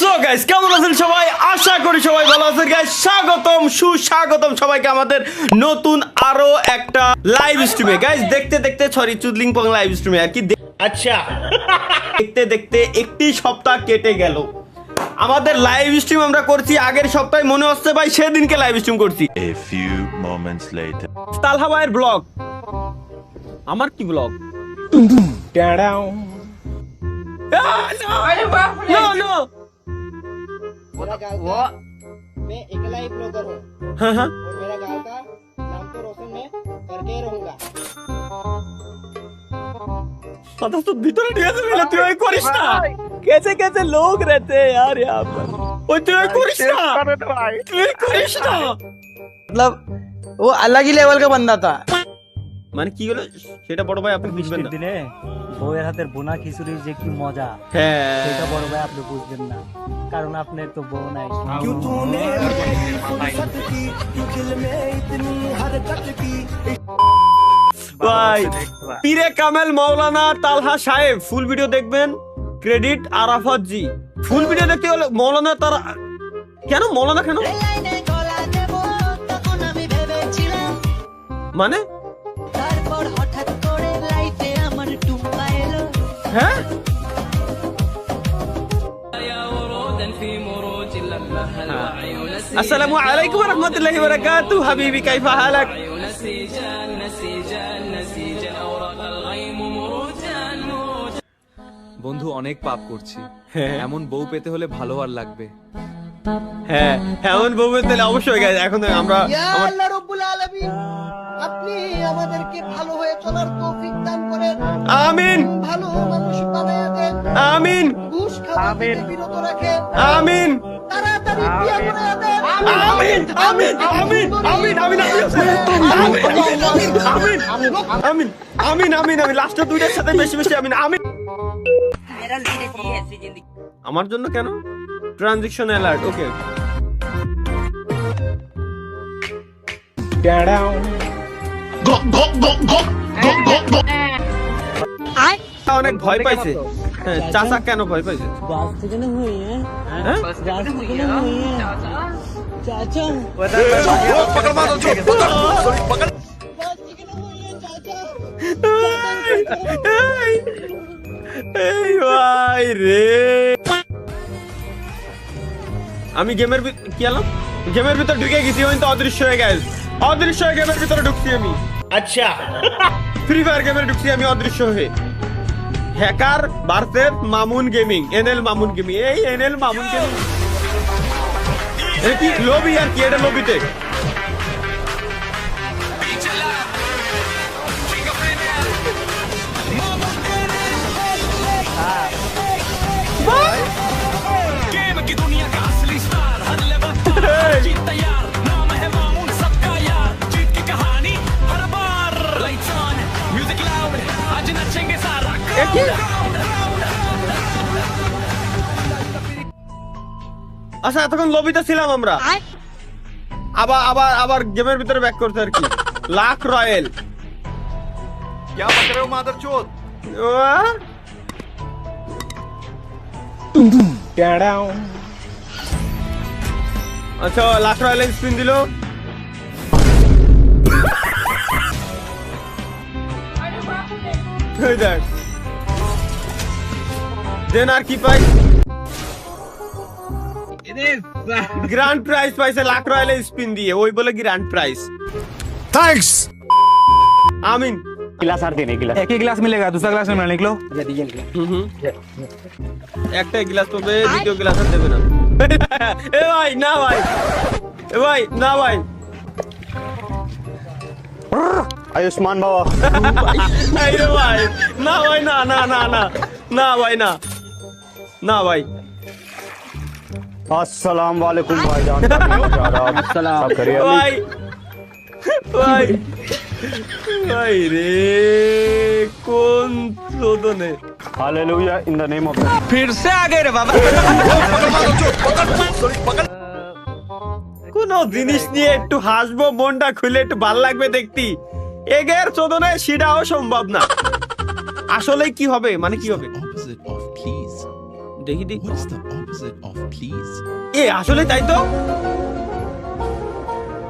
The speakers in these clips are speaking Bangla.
সো গাইস কেমন আছেন সবাই? আশা করি সবাই ভালো আছেন গাইস। স্বাগতম সুস্বাগতম সবাইকে আমাদের নতুন আরো একটা লাইভ স্ট্রিমে গাইস। দেখতে দেখতে চুদলিং পং লাইভ স্ট্রিমে আর কি। আচ্ছা দেখতে দেখতে একটি সপ্তাহ কেটে গেল। আমাদের লাইভ স্ট্রিম আমরা করছি আগের সপ্তাহে, মনে হচ্ছে ভাই সেদিনকে লাইভ স্ট্রিম করছি। A few moments later. তালহা ভাইয়ের ব্লগ, আমার কি ব্লগ? नो नो मेरा गांव का मैं अकेला ही ब्लॉगर हूँ हाँ हाँ और मेरा गांव का नाम तो रोशन मैं करके ही रहूंगा। पता तो भीतर नहीं है मेरे, तू एक करिश्ता कैसे कैसे लोग रहते हैं यार यहाँ पर। ओ तू एक करिश्ता, तू एक करिश्ता मतलब वो अलग ही लेवल का बंदा था। মানে কি হলো সেটা বড় ভাই আপনি বুঝবেন না। দিনে বউয়ের হাতের বোনা খিচুড়ির যে কি মজা হ্যাঁ সেটা বড় ভাই আপনি বুঝবেন না, কারণ আপনার তো বউ নাই। ভাই পীরে কামেল মাওলানা তালহা সাহেব ফুল ভিডিও দেখবেন। ক্রেডিট আরাফাত জি। ফুল ভিডিও দেখতে হলে মৌলানা তারা কেন মৌলানা কেন মানে হ্যাঁ আসসালামু আলাইকুম ওয়া রাহমাতুল্লাহি ওয়া বারাকাতুহু হাবিবি কাইফা হালাক। বন্ধু অনেক পাপ করছি, এমন বউ পেতে হলে ভালো আর লাগবে। হ্যাঁ এমন বউ তাহলে অবশ্যই গাইজ। এখন আমরা ইয়া আল্লাহ রাব্বুল আলামিন আপনি আমাদেরকে ভালো হয়ে চলার তৌফিক দান করেন। আমিন ভালো মানুষ বানায়া দেন। আমিন ঘুষ খাওয়া থেকে বিরত রাখেন। আমিন তাড়াতাড়ি বিয়ে করে দেন। আমিন আমিন আমিন আমিন আমিন আমিন আমিন আমিন আমিন লাস্ট দুইটার সাথে বেশি বেশি আমিন আমিন। আমার জন্য কেন? ট্রানজিশন অ্যালার্ট ওকে। অনেক ভয় পাইছে। হ্যাঁ চাচা কেন ভয় পাইছে? গাছ থেকে না হই হ্যাঁ গাছ থেকে না হই চাচা এই ভাই রে, আমি গেমের কি আলাম গেমের ভিতর ঢুকে গেছি, কিন্তু অদৃশ্য হয়ে গেছে। অদৃশ্য হয়ে গেমের ভিতরে ঢুকছি আমি। আচ্ছা ফ্রি ফায়ার গেমের ঢুকছি আমি অদৃশ্য হয়ে। Hacker versus Mamun gaming, NL Mamun gaming. এই এনএল মামুন গেমিং কি লবি আর কি? এটা লবিতে আচ্ছা এতক্ষণ লবিতে ছিলাম আমরা, আবার আবার আবার গেমের ভিতরে ব্যাক করতে আর কি। লাখ রয়্যাল क्या बक रहे हो मादरचोद? আচ্ছা লাখ রয়্যাল স্পিন দিল। দেখ দেন আর কি পাই? গ্র্যান্ড প্রাইজ পাইছে লাখ রয়্যাল স্পিন দিয়ে, ওই বলে গ্র্যান্ড প্রাইজ। Thanks. আমিন। गिलास आर देने गिलास एक ही गिलास मिलेगा, दूसरा गिलास में निकलो। একটা গ্লাস পাবে, দ্বিতীয় গ্লাস আর দেবে না। এ ভাই না ভাই, এ ভাই না ভাই। आयुष्मान बाबा এই রে ভাই না ভাই, না না না না না ভাই, না না ভাই। अस्सलाम वालेकुम भाईजान। अस्सलाम करिए ভাই ভাই ভাই রে কোন চোদনে। हालेलुया इन द नेम ऑफ फिर से आ गए रे बाबा। কোন জিনিস নিয়ে একটু হাসবো, মনটা খুলে একটু ভাল লাগবে দেখতি, এগের চোদনে সেটাও সম্ভব না। আসলে কি হবে, মানে কি হবে opposite of please? দেখি দেখি। What is the opposite of please? এ আসলে তাই তো,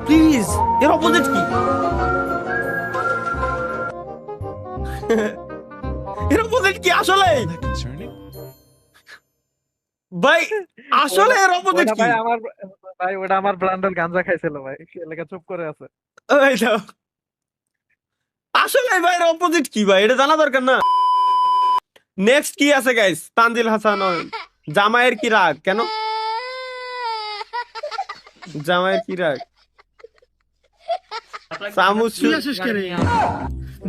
প্লিজ এর অপোজিট কি? এর অপোজিট কি আসলে? ভাই আসলে এর অপোজিট কি? ভাই ওটা আমার ব্রান্ডের গাঞ্জা খাইছিল ভাই, এলাকা চুপ করে আছে। এই দাও। আসলে ভাই এর অপোজিট কি ভাই, এটা জানা দরকার না? নেক্সট কি আছে গাইস? তানজিল হাসান জামাইয়ের কি রাগ কেন? জামাইয়ের কি রাগ? সামুস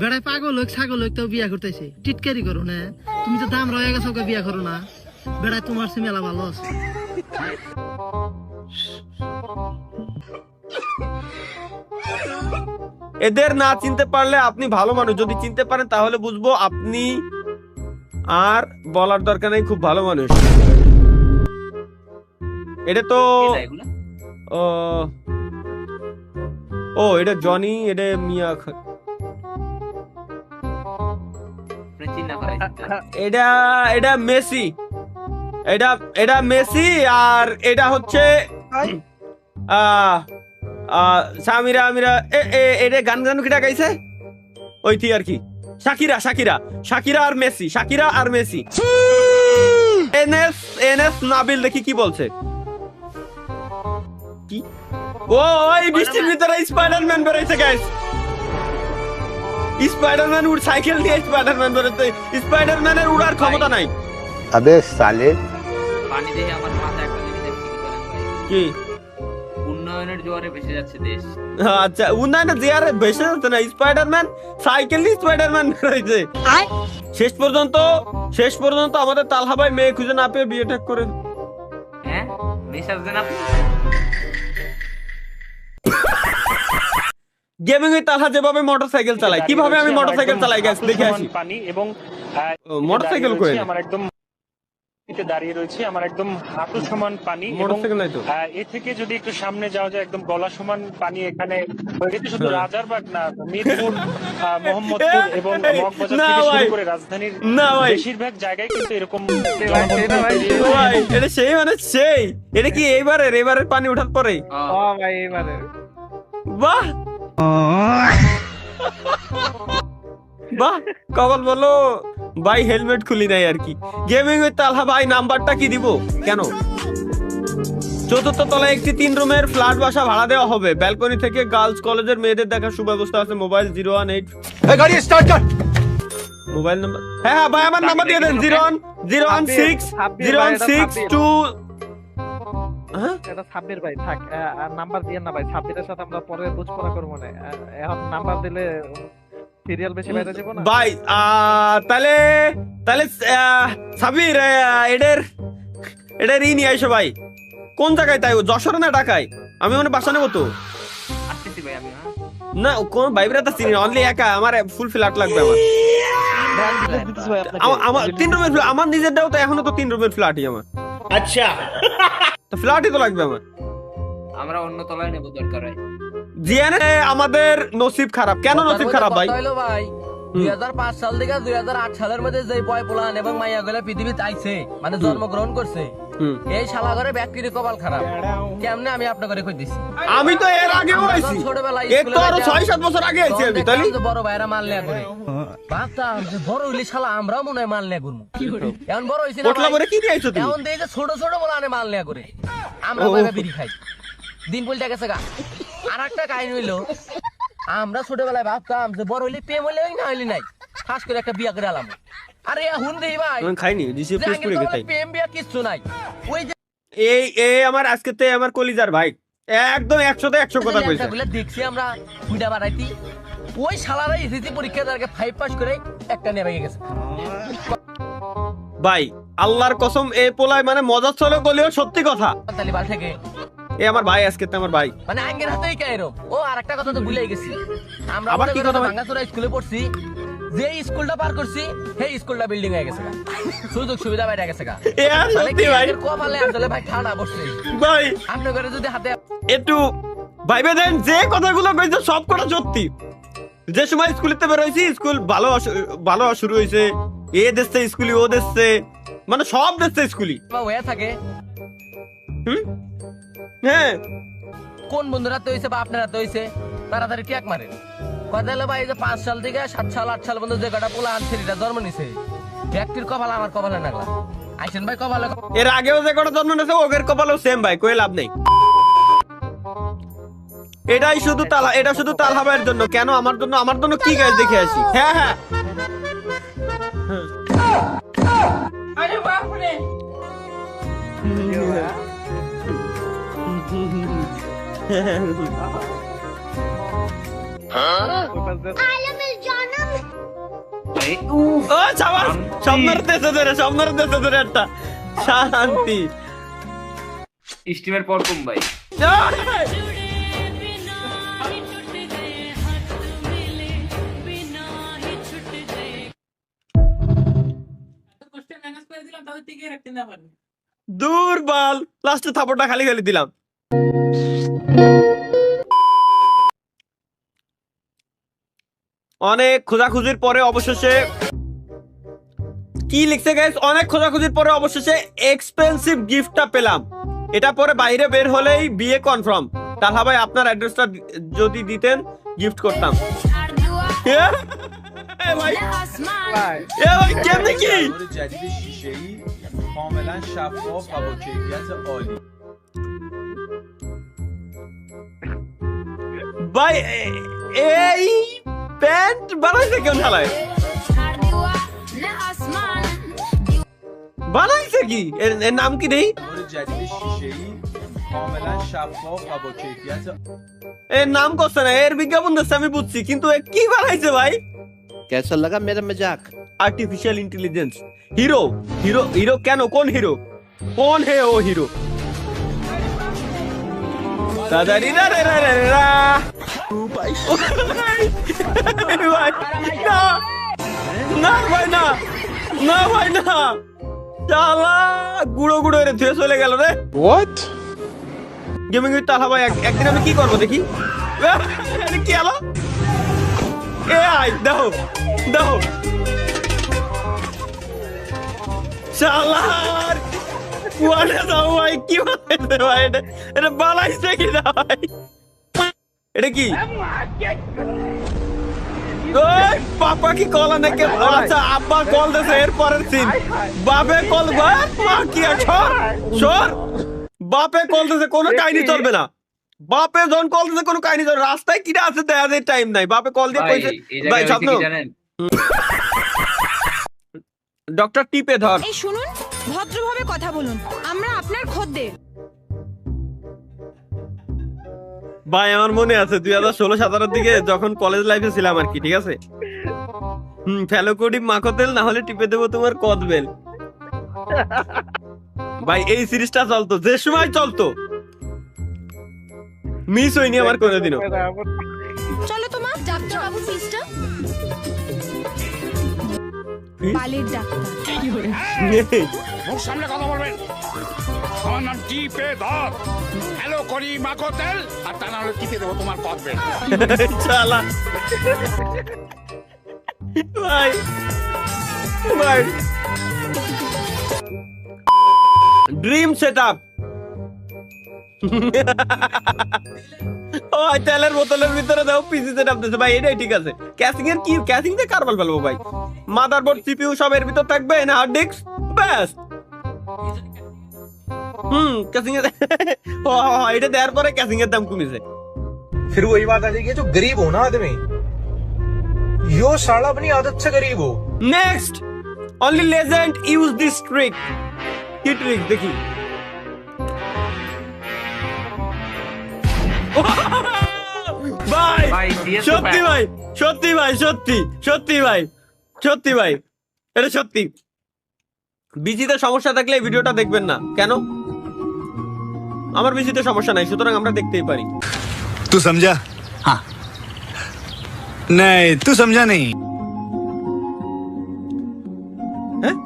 বেড়ায় পাগল হোক ছাগল হোক তাও বিয়া করতেছে, টিটকারি করো না, তুমি তো দাম রয়ে গেছো বিয়া করো না, বেড়ায় তোমার সে মেলা ভালো আছে। এদের না চিনতে পারলে আপনি ভালো মানুষ, যদি চিনতে পারেন তাহলে বুঝবো আপনি, আর বলার দরকার নেই, খুব ভালো মানুষ। এটা তো ও এটা জনি, এটা মিয়া এটা এটা মেসি, এটা মেসি, আর এটা হচ্ছে সামিরা আমিরা। এটা গান কিটা গাইছে ওইটি আর কি, শাকিরা আর মেসি, শাকিরা আর মেসি। এনএস নাবিল দেখি কি বলছে। কি ও এই বৃষ্টির ভিতরে স্পাইডারম্যান বেরোইছে গাইস, স্পাইডারম্যান উড় সাইকেল দিয়ে স্পাইডারম্যান বেরোচ্ছে, স্পাইডারম্যানের উড়ার ক্ষমতা নাই। अबे साले পানি দেখে আমার মাথায় একটা জিনিস দেখছি কি জানেন ভাই? কি উন্নয়নের জোয়ারে ভেসে যাচ্ছে দেশ। আচ্ছা উন্নয়নে যে আরে বেশি যাচ্ছে না, স্পাইডারম্যান সাইকেল দিয়ে স্পাইডারম্যান বেরোইছে। শেষ পর্যন্ত আমাদের তালহা ভাই মেয়ে খুঁজে না পেয়ে বিয়ে ঠিক করে। হ্যাঁ মেসাজ দেন আপনি। গেমিং এ তালহা যেভাবে মোটরসাইকেল চালায়, কিভাবে আমি মোটরসাইকেল চালাই গাইস দেখে আসি। পানি এবং মোটরসাইকেল করে আমার একদম দাঁড়িয়ে রয়েছে, আমার একদম হাঁটু সমান পানি, এবং মোটরসাইকেল নাই তো। এ থেকে যদি একটু সামনে যাওয়া যায় একদম গলা সমান পানি এখানে হয়ে গেছে। শুধু রাজারবাগ না, মিরপুর, মোহাম্মদপুর এবং মগবাজার না থেকে ভাই, শুরু করে রাজধানীর না ভাই, বেশিরভাগ জায়গায় কিন্তু এরকম ভাই এটা সেই মানে সেই, এটা কি এবারের পানি ওঠার পরে? ও ভাই এবারে বাহ বাহ, কখন বলো ভাই হেলমেট খুলি নাই আর কি। গেমিং উইথ তালহা ভাই নাম্বারটা কি দিব কেন? চতুর্থ তলায় একটি 3 রুমের ফ্ল্যাট বাসা ভাড়া দেওয়া হবে, ব্যালকনি থেকে গার্লস কলেজের মেয়েদের দেখার সুব্যবস্থা আছে। মোবাইল 018 गाड़ी स्टार्ट कर মোবাইল নাম্বার, হ্যাঁ ভাই আমার নাম্বার দিয়ে দেন 016 হ্যাঁ এটা সাব্বির ভাই থাক, আর নাম্বার দিয়ে না ভাই, সাব্বিরের সাথে আমরা পরে বুঝপড়া করবো না, এখন নাম্বার দিলে সিরিয়াল বেশি বাইরে যাবো না ভাই। তাহলে সাবির এদের ই নিয়ে আইসো ভাই। কোন জায়গায় তাই, যশোরে না ঢাকায়? আমি মানে বাসা নেবো তো আসতেছি ভাই আমি। না, কোন ভাইব্রেট চিনি অনলি একা, আমার ফুল ফ্ল্যাট লাগবে আমার। আমার 3 রুমের ফ্ল্যাট, আমার নিজেরটাও তো এখনো তো 3 রুমের ফ্ল্যাটই আমার। আচ্ছা তো ফ্ল্যাটই তো লাগবে আমার। আমরা অন্য তলায় নেব দরকার হয়। জিয়ানে আমাদের নসিব খারাপ। কেন নসিব খারাপ ভাই? ভাই 2005 সাল থেকে 2008 সালের মধ্যে যে বয় পোলান এবং মাইয়া গুলা পৃথিবীতে আইছে, মানে জন্মগ্রহণ করছে, এই শালা ঘরে ব্যক্তির কপাল খারাপ। কেমনে আমি আপনাকে কই দিছি? আমি তো এর আগেও আইছি, ছোটবেলায় এক তো আরো 6-7 বছর আগে আইছি আমি। তাহলে বড় ভাইরা মাল নেয়া করে ভাবতাম যে বড় হইলে শালা আমরাও মনে হয় মাল নেয়া করবো। এখন বড় হইছি না পোটলা করে কি নিয়ে আইছো তুমি? এখন দেখে যে ছোট ছোট বলানে মাল নেয়া করে আমরা ভাইবা বিড়ি খাই, দিন পলটা গেছে গা। আর একটা কাহিনী হইলো, আমরা ছোটবেলায় ভাবতাম যে বড় হইলে প্রেম হইলে না হইলে নাই, খাস করে একটা বিয়া করে আলাম। আরে এখন দেই ভাই আমি খাইনি রিসিভ প্রেস করে গেতাই। প্রেম বিয়া কিচ্ছু নাই। ওই যে এই আমার আজকে তে আমার কলিজার ভাই একদম 100 তে 100 কথা কইছে। দেখছি আমরা বুইড়া বাড়াইতি, ওই শালারা এসএসসি পরীক্ষা দাঁড়কে 5 পাস করে একটা নেবে গেছে ভাই। আল্লাহর কসম এই পোলায় মানে মজা চলে বলেও সত্যি কথা। তালিবান থেকে এই আমার ভাই আজকে তে আমার ভাই মানে আঙ্গের হাতেই কায়রো। ও আরেকটা কথা তো ভুলেই গেছি, আমরা আবার কি কথা ভাই? ভাঙ্গাচোরা স্কুলে পড়ছি, যে স্কুলটা পার করছি সেই স্কুলটা বিল্ডিং হয়ে গেছে গা, সুযোগ সুবিধা বাইরে গেছে গা। এ আর সত্যি ভাই কপালে আসলে ভাই ঠাড়া বসছে ভাই। আপনার ঘরে যদি হাতে একটু ভাইবে দেন, যে কথাগুলো কইছে সব কথা সত্যি। যে সময় স্কুলেতে বের হইছি, স্কুল ভালো শুরু হইছে, এ দেশে স্কুলি ও দেশে, মানে সব দেশে স্কুলি হয়ে থাকে। হ্যাঁ কোন বন্ধুরা তো হয়েছে বা আপনারা তো হয়েছে তাড়াতাড়ি ট্যাগ মারেন কথা হলো ভাই এই যে 5 সাল থেকে 7 সাল 8 সাল পর্যন্ত যে কটা পোলা আনছেটা জন্ম নিছে ব্যক্তির কপাল আমার কপালে নাগলা আইসেন ভাই কপালে এর আগেও যে কটা জন্ম নিয়েছে ওদের কপালেও সেম ভাই, কই লাভ নেই। এটাই শুধু এটা শুধু তালহা ভাইয়ের জন্য, কেন আমার জন্য? আমার জন্য কি গাছ দেখে আসি। হ্যাঁ হ্যাঁ আরে বাপ রে ও চাওয়ার স্বপ্নের দেশে ধরে একটা শান্তি। স্টিমের পর কম ভাই দূর বল, লাস্টে থাপড়টা খালি খালি দিলাম। অনেক খোঁজাখুঁজির পরে অবশেষে কি লিখছে গাইস, অনেক খোঁজাখুঁজির পরে অবশেষে এক্সপেন্সিভ গিফটটা পেলাম। এটা পরে বাইরে বের হলেই বিয়ে কনফার্ম। তাহলে ভাই আপনার অ্যাড্রেসটা যদি দিতেন গিফট করতাম। ভাই কেমনে কি جدید شیشه‌ای کاملا شفاف و با کیفیت عالی ভাই এই প্যান্ট বানাইছে কেন ঢালায়? বানাইছে কি? এর নাম কি নেই? جدید شیشه‌ای کاملا شفاف و با کیفیت এর নাম করছে না, এর বিজ্ঞাপন দিচ্ছে আমি বুঝছি, কিন্তু এ কি বানাইছে ভাই? कैसा लगा मेरा मजाक? Artificial intelligence. Hero hero hero কেন? কোন হিরো? কোন হে ও হিরো? দাদারি না রে রে রে রা। ভাই না না ভাই না, না ভাই না, শালা গুঁড়ো গুঁড়ো রে ধুয়ে চলে গেল রে। What? গেমিং উইথ তালহা ভাই একদিন আমি কি করবো দেখি। আরে কি হলো? এ আই দেখো দেখো শালার কুয়ারে দাও ভাই, কি বানাইছে ভাই? এটা বানাইছে কি না ভাই? এটা কি? ওই পাপা কি কল নাকি? আচ্ছা আব্বা কল দিছে, এর পরের সিন বাপে কল। মা কি সর সর, বাপে কল দিছে, কোনো কাহিনী চলবে না। বাপে যখন কল দিছে কোনো কাহিনী চলবে। রাস্তায় কিরা আছে দেখা যায়, টাইম নাই। বাপে কল দিয়ে কইছে ভাই স্বপ্ন ডক্টর টিপে ধর। এই শুনুন, ভদ্রভাবে কথা বলুন, আমরা আপনার খদ্দের। ভাই আমার মনে আছে 2016-17 দিকে যখন কলেজ লাইফে ছিলাম আর কি, ঠিক আছে? ফেলোকোডি মাখোতেল না হলে টিপে দেবো তোমার কদবেল। ভাই এই সিরিজটা চলতো, যে সময় চলতো, মিস হয়নি আমার কোনোদিনও। চলো তোমার ডাক্তার বাবু ফিসটা বালের ডাক্তার। মুখ সামনে কথা বলবেন। আমার নাম টিপে ধর। হ্যালো করি মাখো তেল, আর তা না হলে টিপে দেবো তোমার কদবে। শালা ভাই ভাই ড্রিম সেটআপ। ও তেলের বোতলের ভিতরে দাও পিসি সেটআপ দিছে ভাই, এটাই ঠিক আছে। ক্যাসিং এর কি? ক্যাসিং দিয়ে কারবাল ফেলবো ভাই। মাদারবোর্ড সিপিইউ সব এর ভিতর থাকবে না, হার্ড ডিস্ক ব্যাস। ক্যাসিং এর এটা দেওয়ার পরে ক্যাসিং এর দাম কমেছে। फिर वही बात आ जाएगी, जो गरीब हो ना आदमी, यो साला अपनी आदत से गरीब हो। Next only legend use this trick. কি ট্রিক দেখি? ভাই সত্যি ভাই, সত্যি ভাই, সত্যি সত্যি ভাই, সত্যি ভাই, এটা সত্যি। বিজিতে সমস্যা থাকলে এই ভিডিওটা দেখবেন না কেন? আমার বিজিতে সমস্যা নাই, সুতরাং আমরা দেখতেই পারি। तू समझा? हाँ नहीं तू समझा नहीं। হ্যাঁ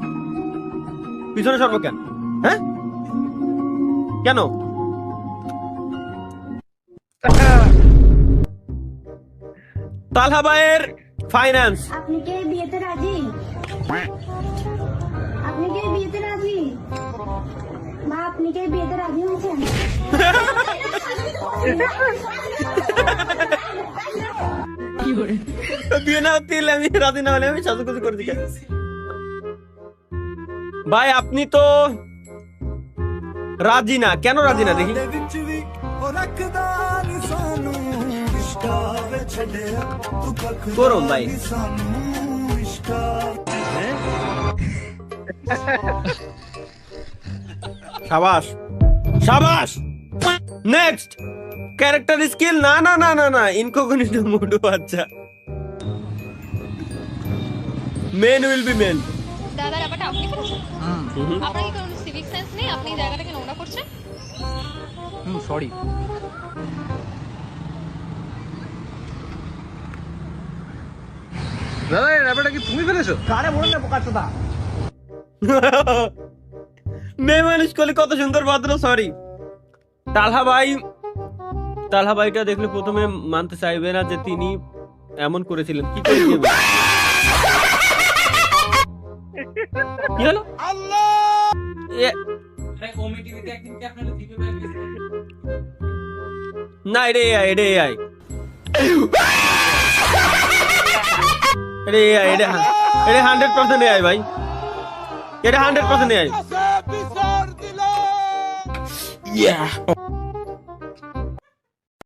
পিছনে সর্ব কেন? হ্যাঁ কেন? তালহা ভাইয়ের ফাইন্যান্স। আপনি কি বিয়েতে রাজি? আপনি কি বিয়েতে রাজি? মা আপনি কি বিয়েতে রাজি হয়েছেন? বিয়ে না হতে হলে আমি রাজি না হলে আমি সাজুগুজু করে দিই। ভাই আপনি তো রাজি না, কেন রাজি না দেখি? করুন ভাই। শাবাশ শাবাশ। Next character skill. না না না না না, ইনকগনিটো মোড। আচ্ছা, মেন উইল বি মেন। দাদা ব্যাপারটা আপনি করেছেন? আপনার কি কোনো সিভিক সেন্স নেই? আপনি এই জায়গাটাকে নোংরা করছেন? সরি। দাদা এই র্যাপারটা কি তুমি ফেলেছো? মেয়ে মানুষ করলে কত সুন্দর ভদ্র। সরি তালহা ভাইটা দেখলে প্রথমে মানতে চাইবে না যে তিনি এমন করেছিলেন। কি করেছিলেন? কি হলো? না এটা AI, এটা AI, এটা 100% AI ভাই, এটা 100% AI।